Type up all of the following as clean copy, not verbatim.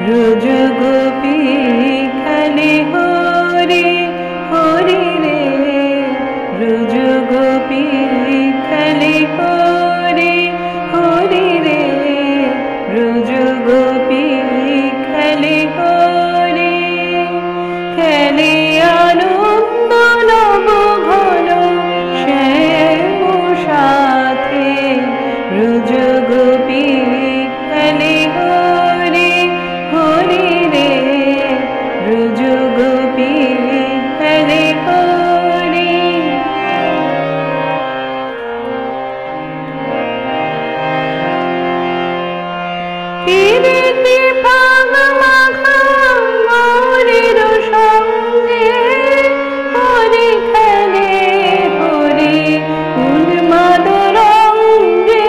ব্রজ গোপী খেলে হরি হরি রে, ব্রজ গোপী খেলে হরি হরি রে, ব্রজ গোপী খেলে হরি। খেলে আনন্দ নব ঘন শ্যাম সাথে, ব্রজ গোপী খেলে হরি হরি রে, ব্রজ গোপী খেলে হরি। তীরেতে ফাগ মাখা গৌরীর সঙ্গে, হরি খেলে হরি উন্মাদ রঙ্গে।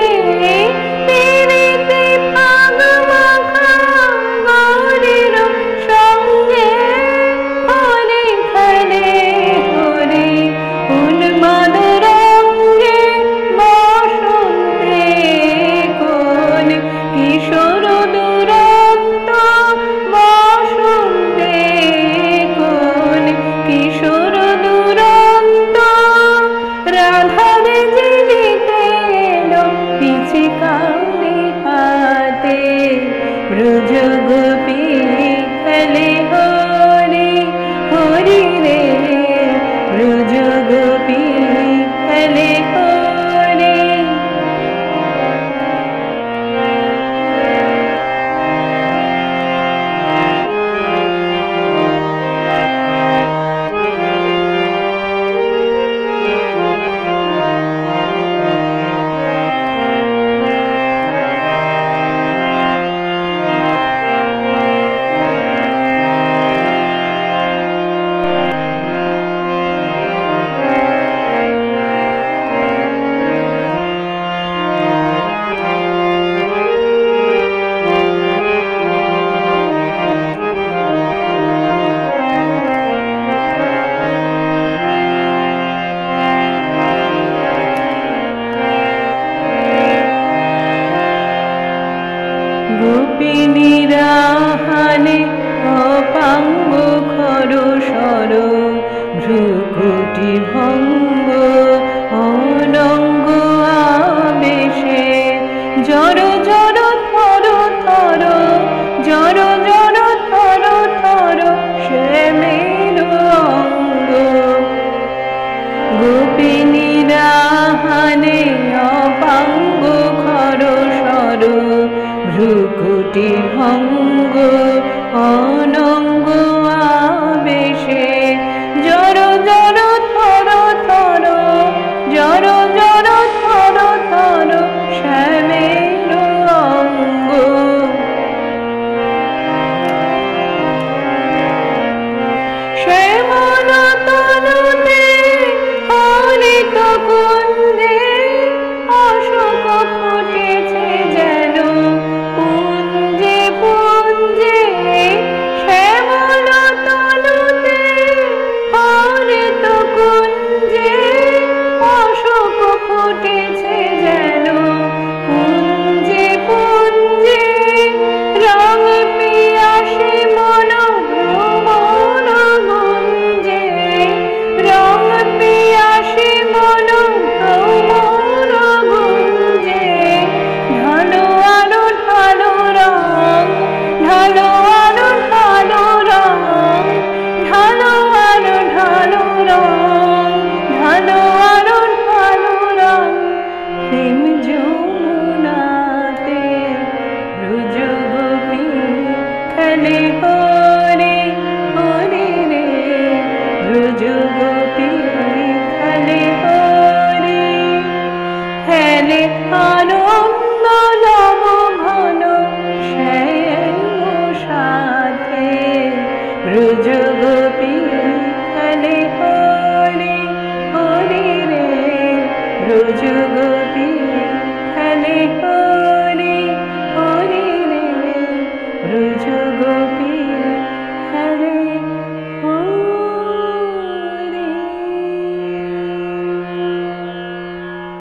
তীরেতে ফাগ মাখা গৌরীর সঙ্গে, হরি খেলে হরি উন্মাদ রঙ্গে। বসন্তে কোন কিশোর দুরন্ত, বসন্তে কোন কিশোর দুরন্ত। রাধারে জিলিতে এলো পিচকারি হাতে, ব্রজ গোপী খেলে হরি হরি রে, ব্রজ গোপী খেলে হরি। গোপিনীরা হানে অপাঙ্গ খর সর, ভ্রুকুটি ভঙ্গ অনঙ্গ আবেশে। জর জর থর থর, জর জর থর থর শ্যামের অঙ্গ। গোপিনীরা হানে অপাঙ্গ খর সর, ভ্রুকুটি ভঙ্গ অনঙ্গ আবেশে। জর জর থর থর, জর জর থর থর শ্যামের অঙ্গ। শ্যামল তনুতে হরিত কুঞ্জে, অশোক ফুটেছে যেন পুঞ্জে পুঞ্জে। শ্যামল তনুতে হরিত কুঞ্জে, অশোক ফুটেছে যেন পুঞ্জে পুঞ্জে। রং পিয়াসে মন ভ্রমর গুঞ্জে, রং পিয়াসে মন ভ্রমর গুঞ্জে। ঢালো আরো ঢালো রং, ঢালো আরো ঢালো রং, ঢালো আরো ঢালো রং, ঢালো আরো ঢালো রং। প্রেম যমুনাতে ব্রজ গোপী খেলে হরি হরি রে, ব্রজ গোপী খেলে হরি। খেলে আনন্দ নব ঘন শ্যাম সাথে, ব্রজ গোপী খেলে হরি হরি রে, ব্রজ গোপী খেলে হরি।